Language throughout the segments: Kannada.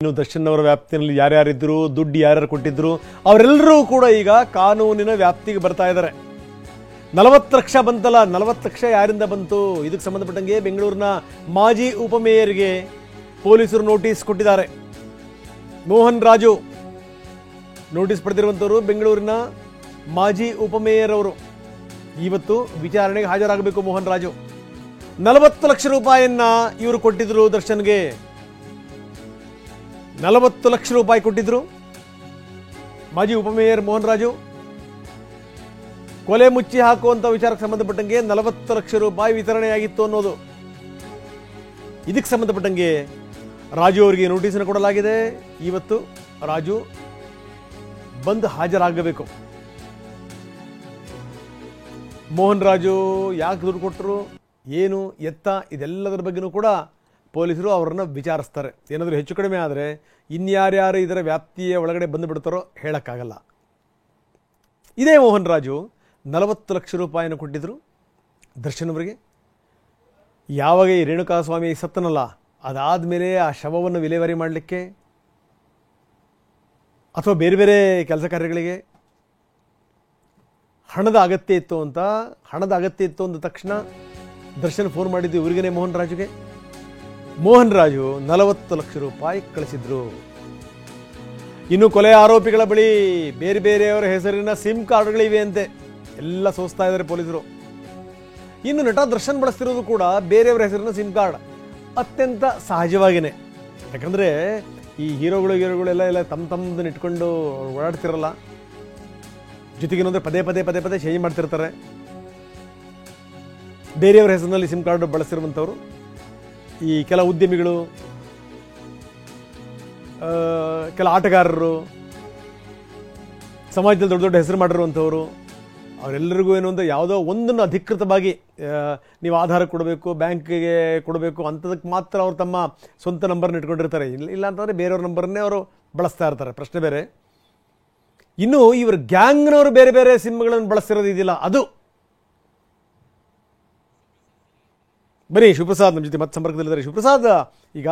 ಇನ್ನು ದರ್ಶನ್ ಅವರ ವ್ಯಾಪ್ತಿಯಲ್ಲಿ ಯಾರ್ಯಾರಿದ್ರು, ದುಡ್ಡು ಯಾರ್ಯಾರು ಕೊಟ್ಟಿದ್ರು, ಅವರೆಲ್ಲರೂ ಕೂಡ ಈಗ ಕಾನೂನಿನ ವ್ಯಾಪ್ತಿಗೆ ಬರ್ತಾ ಇದ್ದಾರೆ. 40 ಲಕ್ಷ ಬಂತಲ್ಲ, 40 ಲಕ್ಷ ಯಾರಿಂದ ಬಂತು? ಇದಕ್ಕೆ ಸಂಬಂಧಪಟ್ಟಂಗೆ ಬೆಂಗಳೂರಿನ ಮಾಜಿ ಉಪಮೇಯರ್ಗೆ ಪೊಲೀಸರು ನೋಟಿಸ್ ಕೊಟ್ಟಿದ್ದಾರೆ. ಮೋಹನ್ ರಾಜು ನೋಟಿಸ್ ಪಡೆದಿರುವಂಥವರು ಬೆಂಗಳೂರಿನ ಮಾಜಿ ಉಪಮೇಯರ್ ಅವರು. ಇವತ್ತು ವಿಚಾರಣೆಗೆ ಹಾಜರಾಗಬೇಕು ಮೋಹನ್ ರಾಜು. 40 ಲಕ್ಷ ರೂಪಾಯಿಯನ್ನ ಇವರು ಕೊಟ್ಟಿದ್ರು ದರ್ಶನ್ಗೆ. 40 ಲಕ್ಷ ರೂಪಾಯಿ ಕೊಟ್ಟಿದ್ರು ಮಾಜಿ ಉಪಮೇಯರ್ ಮೋಹನ್ ರಾಜು. ಕೊಲೆ ಮುಚ್ಚಿ ಹಾಕುವಂತ ವಿಚಾರಕ್ಕೆ ಸಂಬಂಧಪಟ್ಟಂಗೆ 40 ಲಕ್ಷ ರೂಪಾಯಿ ವಿತರಣೆಯಾಗಿತ್ತು ಅನ್ನೋದು. ಇದಕ್ಕೆ ಸಂಬಂಧಪಟ್ಟಂಗೆ ರಾಜು ಅವರಿಗೆ ನೋಟಿಸನ್ನು ಕೊಡಲಾಗಿದೆ. ಇವತ್ತು ರಾಜು ಬಂದು ಹಾಜರಾಗಬೇಕು. ಮೋಹನ್ ರಾಜು ಯಾಕೆ ದುಡ್ಡು ಕೊಟ್ಟರು, ಏನು ಎತ್ತ, ಇದೆಲ್ಲದರ ಬಗ್ಗೆನೂ ಕೂಡ ಪೊಲೀಸರು ಅವರನ್ನು ವಿಚಾರಿಸ್ತಾರೆ. ಏನಾದರೂ ಹೆಚ್ಚು ಕಡಿಮೆ ಆದರೆ ಇನ್ಯಾರ್ಯಾರು ಇದರ ವ್ಯಾಪ್ತಿಯ ಒಳಗಡೆ ಬಂದು ಬಿಡ್ತಾರೋ ಹೇಳೋಕ್ಕಾಗಲ್ಲ. ಇದೇ ಮೋಹನ್ ರಾಜು 40 ಲಕ್ಷ ರೂಪಾಯಿನ ಕೊಟ್ಟಿದ್ರು ದರ್ಶನ್ ಅವರಿಗೆ. ಯಾವಾಗ ಈ ರೇಣುಕಾಸ್ವಾಮಿ ಸತ್ತನಲ್ಲ, ಅದಾದಮೇಲೆ ಆ ಶವವನ್ನು ವಿಲೇವಾರಿ ಮಾಡಲಿಕ್ಕೆ ಅಥವಾ ಬೇರೆ ಬೇರೆ ಕೆಲಸ ಕಾರ್ಯಗಳಿಗೆ ಹಣದ ಅಗತ್ಯ ಇತ್ತು ಅಂದ ತಕ್ಷಣ ದರ್ಶನ್ ಫೋನ್ ಮಾಡಿದ್ದು ಇವರಿಗೇನೆ, ಮೋಹನ್ ರಾಜುಗೆ. ಮೋಹನ್ ರಾಜು 40 ಲಕ್ಷ ರೂಪಾಯಿ ಕಳಿಸಿದ್ರು. ಇನ್ನು ಕೊಲೆ ಆರೋಪಿಗಳ ಬಳಿ ಬೇರೆ ಬೇರೆಯವರ ಹೆಸರಿನ ಸಿಮ್ ಕಾರ್ಡ್ಗಳಿವೆ ಅಂತೆ, ಎಲ್ಲ ಸೋಸ್ತಾ ಇದ್ದಾರೆ ಪೊಲೀಸರು. ಇನ್ನು ನಟ ದರ್ಶನ್ ಬಳಸ್ತಿರೋದು ಕೂಡ ಬೇರೆಯವರ ಹೆಸರಿನ ಸಿಮ್ ಕಾರ್ಡ್. ಅತ್ಯಂತ ಸಹಜವಾಗಿಯೇ, ಯಾಕಂದರೆ ಈ ಹೀರೋಗಳೆಲ್ಲ ತಮ್ಮದನ್ನು ಇಟ್ಕೊಂಡು ಓಡಾಡ್ತಿರಲ್ಲ. ಜೊತೆಗೇನಂದ್ರೆ ಪದೇ ಪದೇ ಚೇಂಜ್ ಮಾಡ್ತಿರ್ತಾರೆ. ಬೇರೆಯವರ ಹೆಸರಿನಲ್ಲಿ ಸಿಮ್ ಕಾರ್ಡ್ ಬಳಸಿರುವಂಥವ್ರು ಈ ಕೆಲ ಉದ್ಯಮಿಗಳು, ಕೆಲ ಆಟಗಾರರು, ಸಮಾಜದಲ್ಲಿ ದೊಡ್ಡ ದೊಡ್ಡ ಹೆಸರು ಮಾಡಿರುವಂಥವ್ರು, ಅವರೆಲ್ಲರಿಗೂ ಏನು ಅಂತ ಯಾವುದೋ ಒಂದನ್ನು ಅಧಿಕೃತವಾಗಿ ನೀವು ಆಧಾರ ಕೊಡಬೇಕು, ಬ್ಯಾಂಕಿಗೆ ಕೊಡಬೇಕು ಅಂಥದಕ್ಕೆ ಮಾತ್ರ ಅವರು ತಮ್ಮ ಸ್ವಂತ ನಂಬರ್ನ ಇಟ್ಕೊಂಡಿರ್ತಾರೆ. ಇಲ್ಲ ಅಂತಂದರೆ ಬೇರೆಯವ್ರ ನಂಬರ್ನೇ ಅವರು ಬಳಸ್ತಾ ಇರ್ತಾರೆ. ಪ್ರಶ್ನೆ ಬೇರೆ. ಇನ್ನು ಇವರು ಗ್ಯಾಂಗ್ನವರು ಬೇರೆ ಬೇರೆ ಸಿಮ್ಗಳನ್ನು ಬಳಸ್ತಿರೋದು ಇದೆಯಲ್ಲ, ಅದು. ಬನ್ನಿ, ಶಿವಪ್ರಸಾದ್ ನಮ್ಮ ಜೊತೆ ಮತ್ತೆ ಸಂಪರ್ಕದಲ್ಲಿದ್ದಾರೆ. ಶಿವಪ್ರಸಾದ್, ಈಗ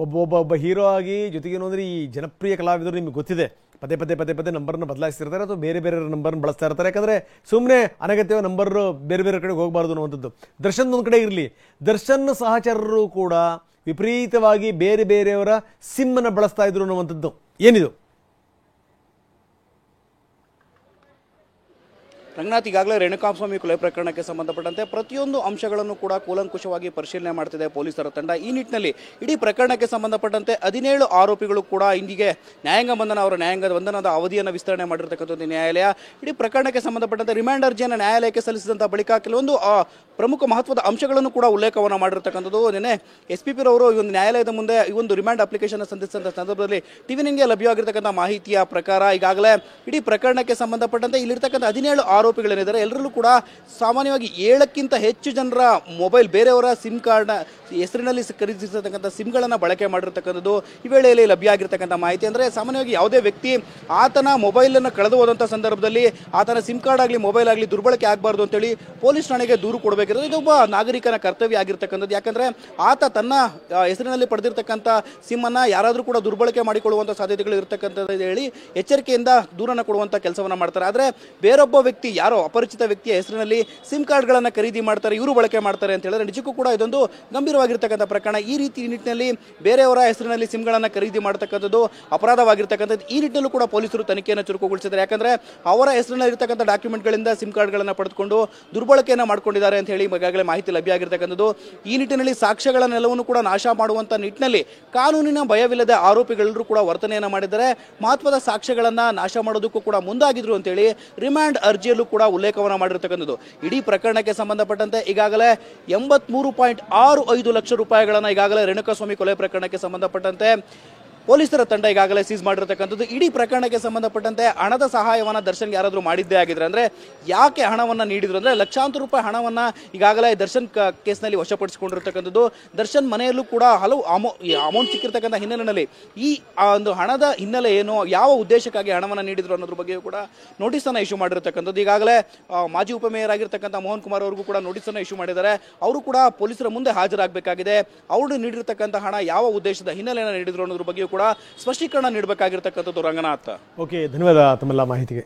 ಒಬ್ಬ ಹೀರೋ ಆಗಿ ಜೊತೆಗೇನು ಅಂದರೆ ಈ ಜನಪ್ರಿಯ ಕಲಾವಿದರು ನಿಮಗೆ ಗೊತ್ತಿದೆ, ಪದೇ ನಂಬರ್ನ ಬದಲಾಯಿಸ್ತಿರ್ತಾರೆ ಅಥವಾ ಬೇರೆ ಬೇರೆ ನಂಬರ್ನ ಬಳಸ್ತಾ ಇರ್ತಾರೆ. ಯಾಕಂದರೆ ಸುಮ್ಮನೆ ಅನಗತ್ಯವ ನಂಬರ್ ಬೇರೆ ಬೇರೆ ಕಡೆಗೆ ಹೋಗಬಾರ್ದು ಅನ್ನುವಂಥದ್ದು. ದರ್ಶನ್ ಒಂದು ಕಡೆ ಇರಲಿ, ದರ್ಶನ್ ಸಹಚರರು ಕೂಡ ವಿಪರೀತವಾಗಿ ಬೇರೆ ಬೇರೆಯವರ ಸಿಮ್ಮನ್ನು ಬಳಸ್ತಾ ಇದ್ರು ಅನ್ನುವಂಥದ್ದು ಏನಿದು? ರಂಗನಾಥ್, ಈಗಾಗಲೇ ರೇಣುಕಾಸ್ವಾಮಿ ಕೊಲೆ ಪ್ರಕರಣಕ್ಕೆ ಸಂಬಂಧಪಟ್ಟಂತೆ ಪ್ರತಿಯೊಂದು ಅಂಶಗಳನ್ನು ಕೂಡ ಕೂಲಂಕುಷವಾಗಿ ಪರಿಶೀಲನೆ ಮಾಡ್ತಿದೆ ಪೊಲೀಸರ ತಂಡ. ಈ ನಿಟ್ಟಿನಲ್ಲಿ ಇಡೀ ಪ್ರಕರಣಕ್ಕೆ ಸಂಬಂಧಪಟ್ಟಂತೆ 17 ಆರೋಪಿಗಳು ಕೂಡ ಇಂದಿಗೆ ನ್ಯಾಯಾಂಗ ಬಂಧನದ ಅವಧಿಯನ್ನು ವಿಸ್ತರಣೆ ಮಾಡಿರ್ತಕ್ಕಂಥದ್ದು ನ್ಯಾಯಾಲಯ. ಇಡೀ ಪ್ರಕರಣಕ್ಕೆ ಸಂಬಂಧಪಟ್ಟಂತೆ ರಿಮಾಂಡ್ ಅರ್ಜಿಯನ್ನು ನ್ಯಾಯಾಲಯಕ್ಕೆ ಸಲ್ಲಿಸಿದಂಥ ಬಳಿಕ ಕೆಲವೊಂದು ಪ್ರಮುಖ ಮಹತ್ವದ ಅಂಶಗಳನ್ನು ಕೂಡ ಉಲ್ಲೇಖವನ್ನು ಮಾಡಿರ್ತಕ್ಕಂಥದ್ದು. ನಿನ್ನೆ SPP ರವರು ಈ ಒಂದು ನ್ಯಾಯಾಲಯದ ಮುಂದೆ ಈ ಒಂದು ರಿಮಾಂಡ್ ಅಪ್ಲಿಕೇಶನ್ ಸಲ್ಲಿಸಿದಂಥ ಸಂದರ್ಭದಲ್ಲಿ ಟಿವಿ9ಗೆ ಲಭ್ಯವಾಗಿರ್ತಕ್ಕಂಥ ಮಾಹಿತಿಯ ಪ್ರಕಾರ ಈಗಾಗಲೇ ಇಡೀ ಪ್ರಕರಣಕ್ಕೆ ಸಂಬಂಧಪಟ್ಟಂತೆ ಇಲ್ಲಿರ್ತಕ್ಕಂಥ 17 ಆರೋಪಿಗಳೇನಿದ್ದಾರೆ ಎಲ್ಲರಲ್ಲೂ ಕೂಡ ಸಾಮಾನ್ಯವಾಗಿ 7ಕ್ಕಿಂತ ಹೆಚ್ಚು ಜನರ ಮೊಬೈಲ್, ಬೇರೆಯವರ ಸಿಮ್ ಕಾರ್ಡ್ನ ಹೆಸರಿನಲ್ಲಿ ಖರೀದಿಸಿರ್ತಕ್ಕಂಥ ಸಿಮ್ಗಳನ್ನು ಬಳಕೆ ಮಾಡಿರ್ತಕ್ಕಂಥದ್ದು ಈ ವೇಳೆಯಲ್ಲಿ ಲಭ್ಯ ಆಗಿರ್ತಕ್ಕಂಥ ಮಾಹಿತಿ. ಅಂದರೆ ಸಾಮಾನ್ಯವಾಗಿ ಯಾವುದೇ ವ್ಯಕ್ತಿ ಆತನ ಮೊಬೈಲನ್ನು ಕಳೆದು ಹೋದಂಥ ಸಂದರ್ಭದಲ್ಲಿ ಆತನ ಸಿಮ್ ಕಾರ್ಡ್ ಆಗಲಿ ಮೊಬೈಲ್ ಆಗಲಿ ದುರ್ಬಳಕೆ ಆಗಬಾರ್ದು ಅಂತೇಳಿ ಪೊಲೀಸ್ ಠಾಣೆಗೆ ದೂರು ಕೊಡಬೇಕಿರೋದು ಇದೊಬ್ಬ ನಾಗರಿಕನ ಕರ್ತವ್ಯ ಆಗಿರ್ತಕ್ಕಂಥದ್ದು. ಯಾಕಂದರೆ ಆತ ತನ್ನ ಹೆಸರಿನಲ್ಲಿ ಪಡೆದಿರ್ತಕ್ಕಂಥ ಸಿಮ್ಮನ್ನು ಯಾರಾದರೂ ಕೂಡ ದುರ್ಬಳಕೆ ಮಾಡಿಕೊಳ್ಳುವಂಥ ಸಾಧ್ಯತೆಗಳು ಇರತಕ್ಕಂಥದ್ದು ಹೇಳಿ ಎಚ್ಚರಿಕೆಯಿಂದ ದೂರನ್ನು ಕೊಡುವಂಥ ಕೆಲಸವನ್ನು ಮಾಡ್ತಾರೆ. ಆದರೆ ಬೇರೊಬ್ಬ ವ್ಯಕ್ತಿ, ಯಾರೋ ಅಪರಿಚಿತ ವ್ಯಕ್ತಿಯ ಹೆಸರಿನಲ್ಲಿ ಸಿಮ್ ಕಾರ್ಡ್ಗಳನ್ನು ಖರೀದಿ ಮಾಡ್ತಾರೆ, ಇವರು ಬಳಕೆ ಮಾಡ್ತಾರೆ ಅಂತ ಹೇಳಿದ್ರೆ ನಿಜಕ್ಕೂ ಕೂಡ ಇದೊಂದು ಗಂಭೀರವಾಗಿರ್ತಕ್ಕಂಥ ಪ್ರಕರಣ. ಈ ರೀತಿ ನಿಟ್ಟಿನಲ್ಲಿ ಬೇರೆಯವರ ಹೆಸರಿನಲ್ಲಿ ಸಿಮ್ಗಳನ್ನು ಖರೀದಿ ಮಾಡತಕ್ಕಂಥದ್ದು ಅಪರಾಧವಾಗಿರ್ತಕ್ಕಂಥದ್ದು. ಈ ನಿಟ್ಟಿನಲ್ಲೂ ಕೂಡ ಪೊಲೀಸರು ತನಿಖೆಯನ್ನು ಚುರುಕುಗೊಳಿಸಿದ್ದಾರೆ. ಯಾಕಂದರೆ ಅವರ ಹೆಸರಿನಲ್ಲಿ ಇರ್ತಕ್ಕಂಥ ಡಾಕ್ಯುಮೆಂಟ್ಗಳಿಂದ ಸಿಮ್ ಕಾರ್ಡ್ಗಳನ್ನು ಪಡೆದುಕೊಂಡು ದುರ್ಬಳಕೆಯನ್ನು ಮಾಡ್ಕೊಂಡಿದ್ದಾರೆ ಅಂತ ಹೇಳಿ ಈಗಾಗಲೇ ಮಾಹಿತಿ ಲಭ್ಯ ಆಗಿರ್ತಕ್ಕಂಥದ್ದು. ಈ ನಿಟ್ಟಿನಲ್ಲಿ ಸಾಕ್ಷ್ಯಗಳನ್ನೆಲ್ಲವನ್ನು ಕೂಡ ನಾಶ ಮಾಡುವಂಥ ನಿಟ್ಟಿನಲ್ಲಿ ಕಾನೂನಿನ ಭಯವಿಲ್ಲದೆ ಆರೋಪಿಗಳೆಲ್ಲರೂ ಕೂಡ ವರ್ತನೆಯನ್ನು ಮಾಡಿದ್ದಾರೆ. ಮಹತ್ವದ ಸಾಕ್ಷ್ಯಗಳನ್ನು ನಾಶ ಮಾಡೋದಕ್ಕೂ ಕೂಡ ಮುಂದಾಗಿದ್ರು ಅಂತೇಳಿ ರಿಮಾಂಡ್ ಅರ್ಜಿಯಲ್ಲೂ ಕೂಡ ಉಲ್ಲೇಖವನ್ನು ಮಾಡಿರ್ತಕ್ಕಂಥದ್ದು. ಇಡೀ ಪ್ರಕರಣಕ್ಕೆ ಸಂಬಂಧಪಟ್ಟಂತೆ ಈಗಾಗಲೇ 83.65 ಲಕ್ಷ ರೂಪಾಯಿಗಳನ್ನು ಈಗಾಗಲೇ ರೇಣುಕಾಸ್ವಾಮಿ ಕೊಲೆ ಪ್ರಕರಣಕ್ಕೆ ಸಂಬಂಧಪಟ್ಟಂತೆ ಪೊಲೀಸರ ತಂಡ ಈಗಾಗಲೇ ಸೀಸ್ ಮಾಡಿರ್ತಕ್ಕಂಥದ್ದು. ಇಡೀ ಪ್ರಕರಣಕ್ಕೆ ಸಂಬಂಧಪಟ್ಟಂತೆ ಹಣದ ಸಹಾಯವನ್ನು ದರ್ಶನ್ಗೆ ಯಾರಾದರೂ ಮಾಡಿದ್ದೇ ಆಗಿದ್ರೆ ಅಂದರೆ ಯಾಕೆ ಹಣವನ್ನು ನೀಡಿದ್ರು ಅಂದರೆ ಲಕ್ಷಾಂತರ ರೂಪಾಯಿ ಹಣವನ್ನು ಈಗಾಗಲೇ ದರ್ಶನ್ ಕೇಸ್ನಲ್ಲಿ ವಶಪಡಿಸಿಕೊಂಡಿರ್ತಕ್ಕಂಥದ್ದು. ದರ್ಶನ್ ಮನೆಯಲ್ಲೂ ಕೂಡ ಹಲವು ಅಮೌಂಟ್ ಸಿಕ್ಕಿರ್ತಕ್ಕಂಥ ಹಿನ್ನೆಲೆಯಲ್ಲಿ ಈ ಒಂದು ಹಣದ ಹಿನ್ನೆಲೆ ಏನು, ಯಾವ ಉದ್ದೇಶಕ್ಕಾಗಿ ಹಣವನ್ನು ನೀಡಿದ್ರು ಅನ್ನೋದ್ರ ಬಗ್ಗೆಯೂ ಕೂಡ ನೋಟಿಸನ್ನು ಇಶ್ಯೂ ಮಾಡಿರ್ತಕ್ಕಂಥದ್ದು. ಈಗಾಗಲೇ ಮಾಜಿ ಉಪಮೇಯರ್ ಆಗಿರ್ತಕ್ಕಂಥ ಮೋಹನ್ ಕುಮಾರ್ ಅವ್ರಿಗೂ ಕೂಡ ನೋಟಿಸನ್ನು ಇಶ್ಯೂ ಮಾಡಿದ್ದಾರೆ. ಅವರು ಕೂಡ ಪೊಲೀಸರ ಮುಂದೆ ಹಾಜರಾಗಬೇಕಾಗಿದೆ. ಅವರು ನೀಡಿರ್ತಕ್ಕಂಥ ಹಣ ಯಾವ ಉದ್ದೇಶದ ಹಿನ್ನೆಲೆಯನ್ನು ನೀಡಿದ್ರು ಅನ್ನೋದ್ರ ಬಗ್ಗೆಯೂ ಕೂಡ ಸ್ಪಷ್ಟೀಕರಣ ನೀಡಬೇಕಾಗಿರ್ತಕ್ಕಂಥದ್ದು ರಂಗನಾಥ್. ಓಕೆ, ಧನ್ಯವಾದ ತಮ್ಮೆಲ್ಲ ಮಾಹಿತಿಗೆ.